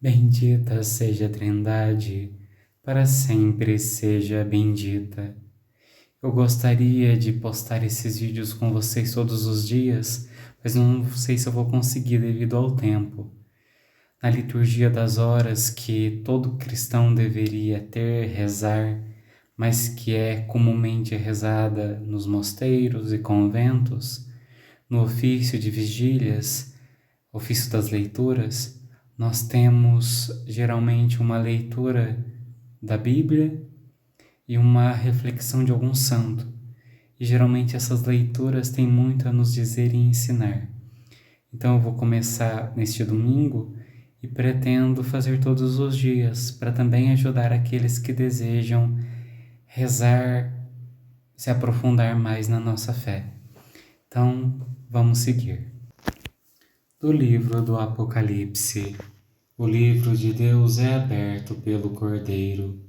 Bendita seja a Trindade, para sempre seja bendita. Eu gostaria de postar esses vídeos com vocês todos os dias, mas não sei se eu vou conseguir devido ao tempo. Na liturgia das horas que todo cristão deveria ter, rezar, mas que é comumente rezada nos mosteiros e conventos, no ofício de vigílias, ofício das leituras, nós temos geralmente uma leitura da Bíblia e uma reflexão de algum santo. E geralmente essas leituras têm muito a nos dizer e ensinar. Então eu vou começar neste domingo e pretendo fazer todos os dias para também ajudar aqueles que desejam rezar, se aprofundar mais na nossa fé. Então, vamos seguir. Do livro do Apocalipse. O livro de Deus é aberto pelo Cordeiro.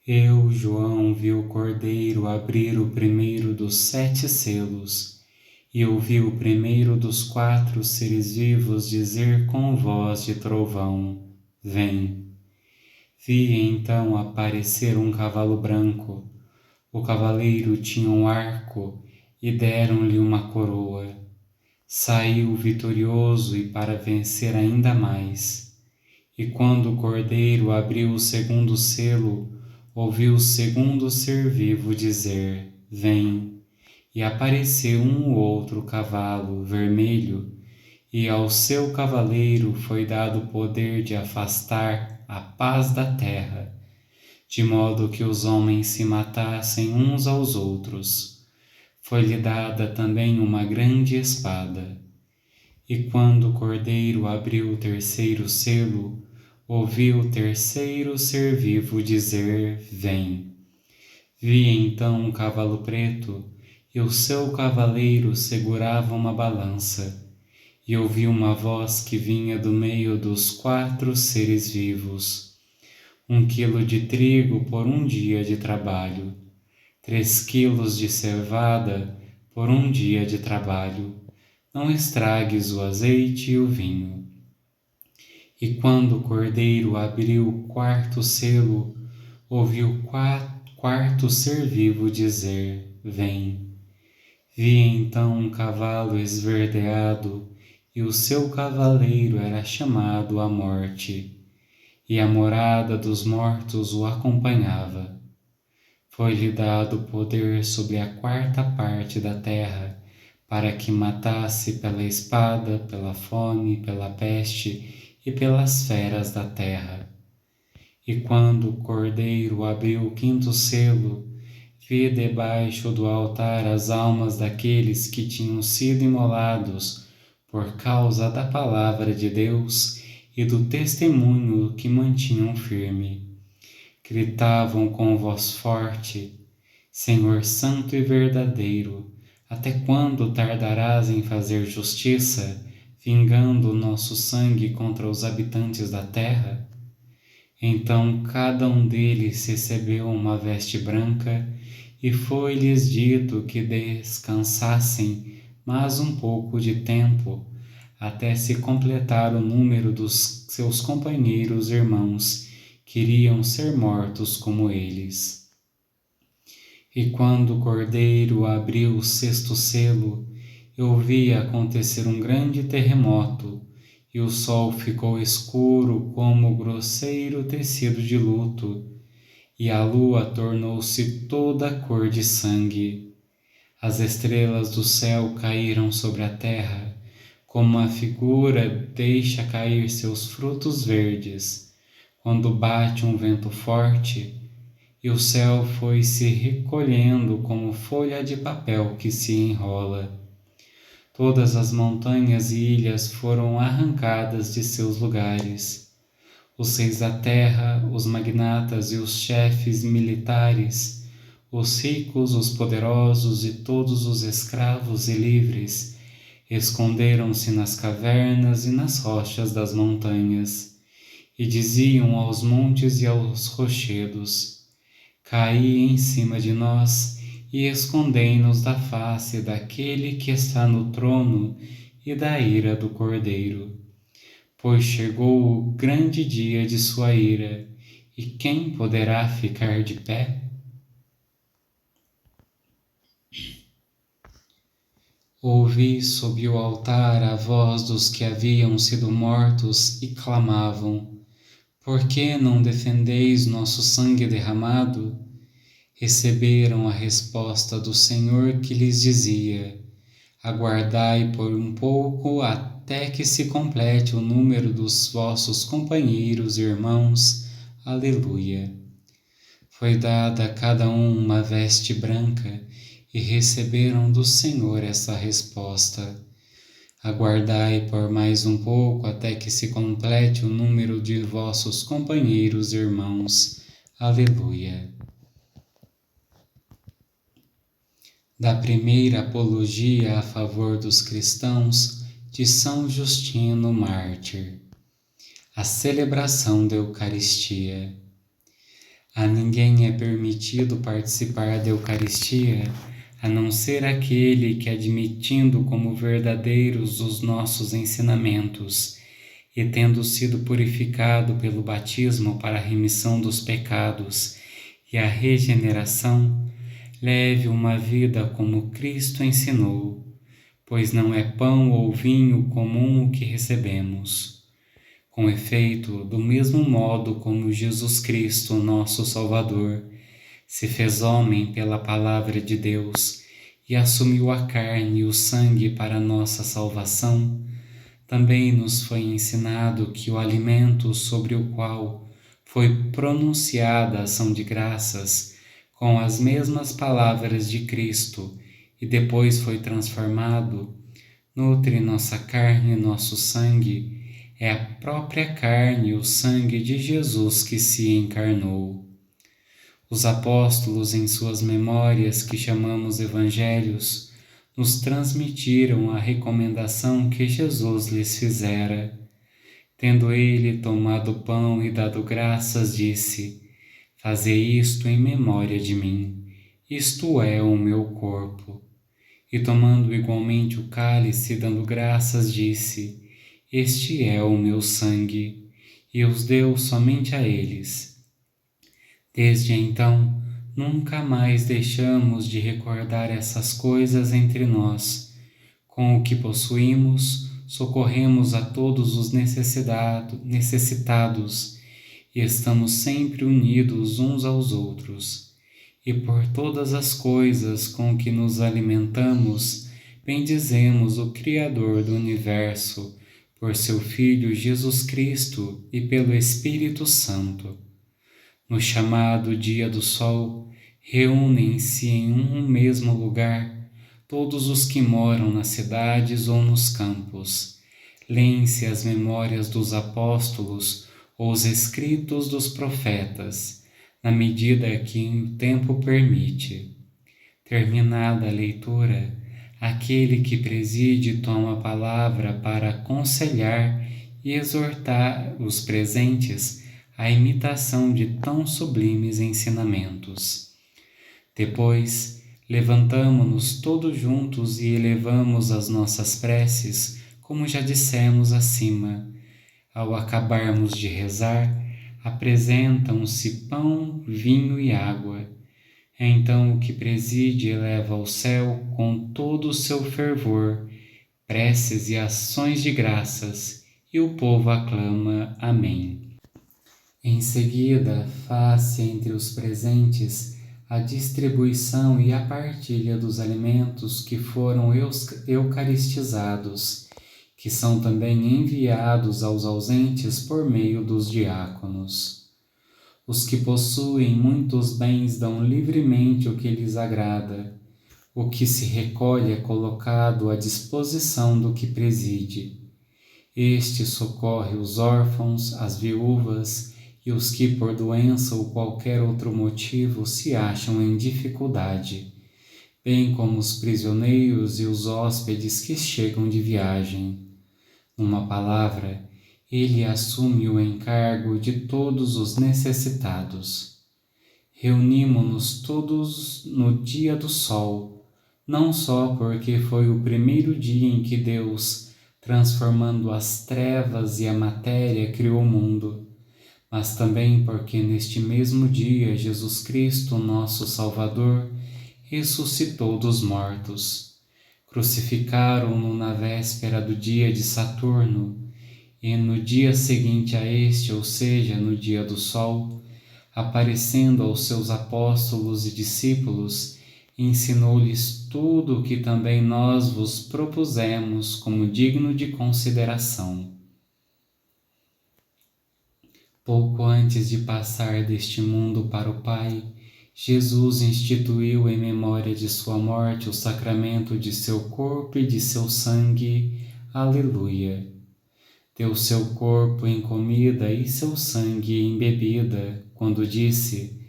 Eu, João, vi o Cordeiro abrir o primeiro dos 7 selos, e ouvi o primeiro dos 4 seres vivos dizer com voz de trovão: Vem. Vi então aparecer um cavalo branco. O cavaleiro tinha um arco e deram-lhe uma coroa. Saiu vitorioso e para vencer ainda mais. E quando o Cordeiro abriu o segundo selo, ouviu o segundo ser vivo dizer: Vem. E apareceu um outro cavalo vermelho, e ao seu cavaleiro foi dado o poder de afastar a paz da terra, de modo que os homens se matassem uns aos outros. Foi-lhe dada também uma grande espada. E quando o Cordeiro abriu o terceiro selo, ouvi o terceiro ser vivo dizer: Vem. Vi então um cavalo preto, e o seu cavaleiro segurava uma balança. E ouvi uma voz que vinha do meio dos 4 seres vivos: 1 quilo de trigo por 1 dia de trabalho, 3 quilos de cevada por 1 dia de trabalho. Não estragues o azeite e o vinho. E quando o Cordeiro abriu o 4º selo, ouvi o 4º ser vivo dizer: Vem. Vi então um cavalo esverdeado, e o seu cavaleiro era chamado a Morte, e a morada dos mortos o acompanhava. Foi-lhe dado poder sobre a 4ª parte da terra, para que matasse pela espada, pela fome, pela peste e pelas feras da terra. E quando o Cordeiro abriu o 5º selo, vi debaixo do altar as almas daqueles que tinham sido imolados por causa da palavra de Deus e do testemunho que mantinham firme. Gritavam com voz forte: Senhor Santo e verdadeiro, até quando tardarás em fazer justiça, vingando o nosso sangue contra os habitantes da terra? Então cada um deles recebeu uma veste branca, e foi-lhes dito que descansassem mais um pouco de tempo, até se completar o número dos seus companheiros irmãos, que iriam ser mortos como eles. E quando o Cordeiro abriu o 6º selo, eu vi acontecer um grande terremoto, e o sol ficou escuro como grosseiro tecido de luto, e a lua tornou-se toda cor de sangue. As estrelas do céu caíram sobre a terra, como a figura deixa cair seus frutos verdes, quando bate um vento forte, e o céu foi se recolhendo como folha de papel que se enrola. Todas as montanhas e ilhas foram arrancadas de seus lugares. Os reis da terra, os magnatas e os chefes militares, os ricos, os poderosos e todos os escravos e livres, esconderam-se nas cavernas e nas rochas das montanhas, e diziam aos montes e aos rochedos: Caí em cima de nós e escondei-nos da face daquele que está no trono e da ira do Cordeiro. pois chegou o grande dia de sua ira, e quem poderá ficar de pé? Ouvi sob o altar a voz dos que haviam sido mortos e clamavam: Por que não defendeis nosso sangue derramado? Receberam a resposta do Senhor que lhes dizia: Aguardai por um pouco até que se complete o número dos vossos companheiros e irmãos. Aleluia. Foi dada a cada um uma veste branca e receberam do Senhor essa resposta: Aguardai por mais um pouco até que se complete o número de vossos companheiros e irmãos. Aleluia. Da primeira apologia a favor dos cristãos de São Justino Mártir. A celebração da Eucaristia. A ninguém é permitido participar da Eucaristia, a não ser aquele que, admitindo como verdadeiros os nossos ensinamentos e tendo sido purificado pelo batismo para a remissão dos pecados e a regeneração, leve uma vida como Cristo ensinou, pois não é pão ou vinho comum o que recebemos. Com efeito, do mesmo modo como Jesus Cristo, nosso Salvador, se fez homem pela palavra de Deus e assumiu a carne e o sangue para nossa salvação, também nos foi ensinado que o alimento sobre o qual foi pronunciada a ação de graças com as mesmas palavras de Cristo e depois foi transformado, nutre nossa carne e nosso sangue, é a própria carne e o sangue de Jesus que se encarnou. Os apóstolos, em suas memórias que chamamos evangelhos, nos transmitiram a recomendação que Jesus lhes fizera. Tendo ele tomado o pão e dado graças, disse: Fazei isto em memória de mim, isto é o meu corpo. E tomando igualmente o cálice, dando graças, disse: Este é o meu sangue, e os deu somente a eles. Desde então, nunca mais deixamos de recordar essas coisas entre nós. Com o que possuímos, socorremos a todos os necessitados e estamos sempre unidos uns aos outros. E por todas as coisas com que nos alimentamos, bendizemos o Criador do Universo, por seu Filho Jesus Cristo e pelo Espírito Santo. No chamado Dia do Sol, reúnem-se em um mesmo lugar todos os que moram nas cidades ou nos campos. Leem-se as memórias dos apóstolos ou os escritos dos profetas, na medida que o tempo permite. Terminada a leitura, aquele que preside toma a palavra para aconselhar e exortar os presentes à imitação de tão sublimes ensinamentos. Depois, levantamo-nos todos juntos e elevamos as nossas preces, como já dissemos acima. Ao acabarmos de rezar, apresentam-se pão, vinho e água. Então o que preside eleva ao céu com todo o seu fervor, preces e ações de graças, e o povo aclama Amém. Em seguida, faz-se entre os presentes a distribuição e a partilha dos alimentos que foram eucaristizados, que são também enviados aos ausentes por meio dos diáconos. Os que possuem muitos bens dão livremente o que lhes agrada. O que se recolhe é colocado à disposição do que preside. Este socorre os órfãos, as viúvas e os que por doença ou qualquer outro motivo se acham em dificuldade, bem como os prisioneiros e os hóspedes que chegam de viagem. Numa palavra, ele assume o encargo de todos os necessitados. Reunimo-nos todos no dia do sol, não só porque foi o primeiro dia em que Deus transformando as trevas e a matéria, criou o mundo, mas também porque neste mesmo dia Jesus Cristo, nosso Salvador, ressuscitou dos mortos. Crucificaram-no na véspera do dia de Saturno, e no dia seguinte a este, ou seja, no dia do sol, aparecendo aos seus apóstolos e discípulos, ensinou-lhes tudo o que também nós vos propusemos como digno de consideração. Pouco antes de passar deste mundo para o Pai, Jesus instituiu em memória de sua morte o sacramento de seu corpo e de seu sangue. Aleluia! Deu seu corpo em comida e seu sangue em bebida, quando disse: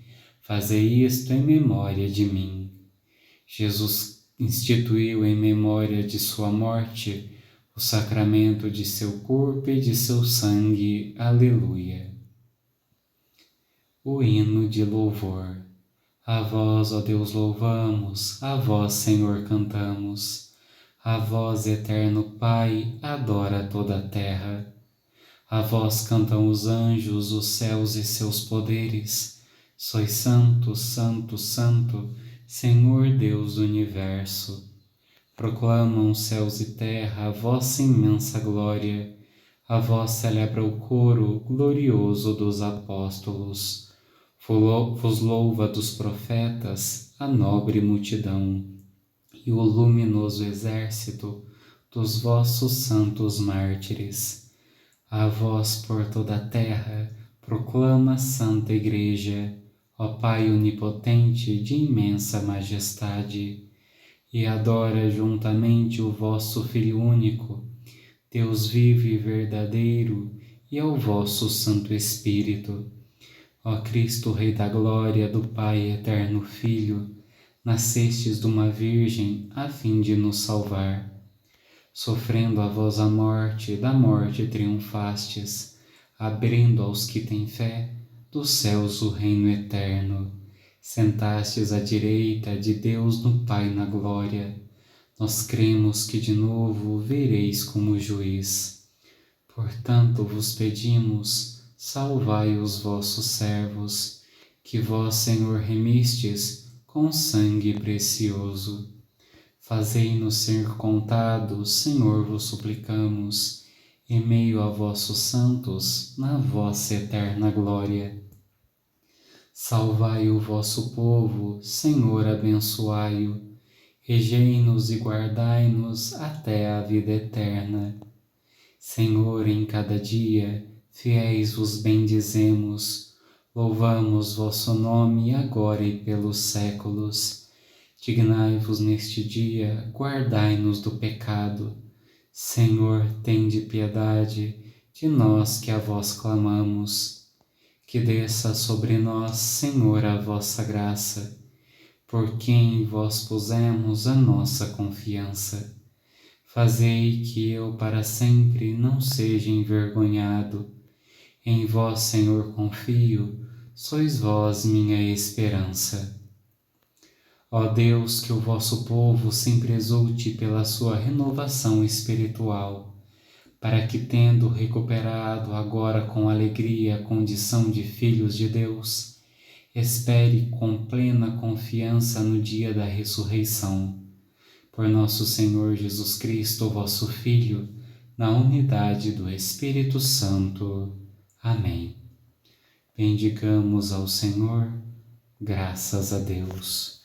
Fazei isto em memória de mim. Jesus instituiu em memória de sua morte o sacramento de seu corpo e de seu sangue. Aleluia! O hino de louvor. A vós, ó Deus, louvamos, a vós, Senhor, cantamos. A vós, eterno Pai, adora toda a terra. A vós cantam os anjos, os céus e seus poderes. Sois santo, santo, santo, Senhor Deus do universo. Proclamam céus e terra a vossa imensa glória. A vós celebra o coro glorioso dos apóstolos. Vos louva dos profetas a nobre multidão e o luminoso exército dos vossos santos mártires. A vós por toda a terra proclama a Santa Igreja, ó Pai onipotente de imensa majestade, e adora juntamente o vosso Filho único, Deus vivo e verdadeiro, e ao vosso Santo Espírito. Ó Cristo, Rei da Glória, do Pai eterno Filho, nascestes de uma Virgem a fim de nos salvar. Sofrendo a vós a morte, da morte triunfastes, abrindo aos que têm fé dos céus o reino eterno. Sentastes à direita de Deus no Pai na glória. Nós cremos que de novo vereis como juiz. Portanto vos pedimos, salvai os vossos servos, que vós, Senhor, remistes com sangue precioso. Fazei-nos ser contados, Senhor, vos suplicamos, em meio a vossos santos, na vossa eterna glória. Salvai o vosso povo, Senhor, abençoai-o, regei-nos e guardai-nos até a vida eterna. Senhor, em cada dia, fiéis vos bendizemos, louvamos vosso nome agora e pelos séculos. Dignai-vos neste dia, guardai-nos do pecado. Senhor, tende piedade de nós que a vós clamamos. Que desça sobre nós, Senhor, a vossa graça, por quem vós pusemos a nossa confiança. Fazei que eu para sempre não seja envergonhado. Em vós, Senhor, confio, sois vós minha esperança. Ó Deus, que o vosso povo sempre exulte pela sua renovação espiritual, para que, tendo recuperado agora com alegria a condição de filhos de Deus, espere com plena confiança no dia da ressurreição. Por nosso Senhor Jesus Cristo, vosso Filho, na unidade do Espírito Santo. Amém. Bendigamos ao Senhor, graças a Deus.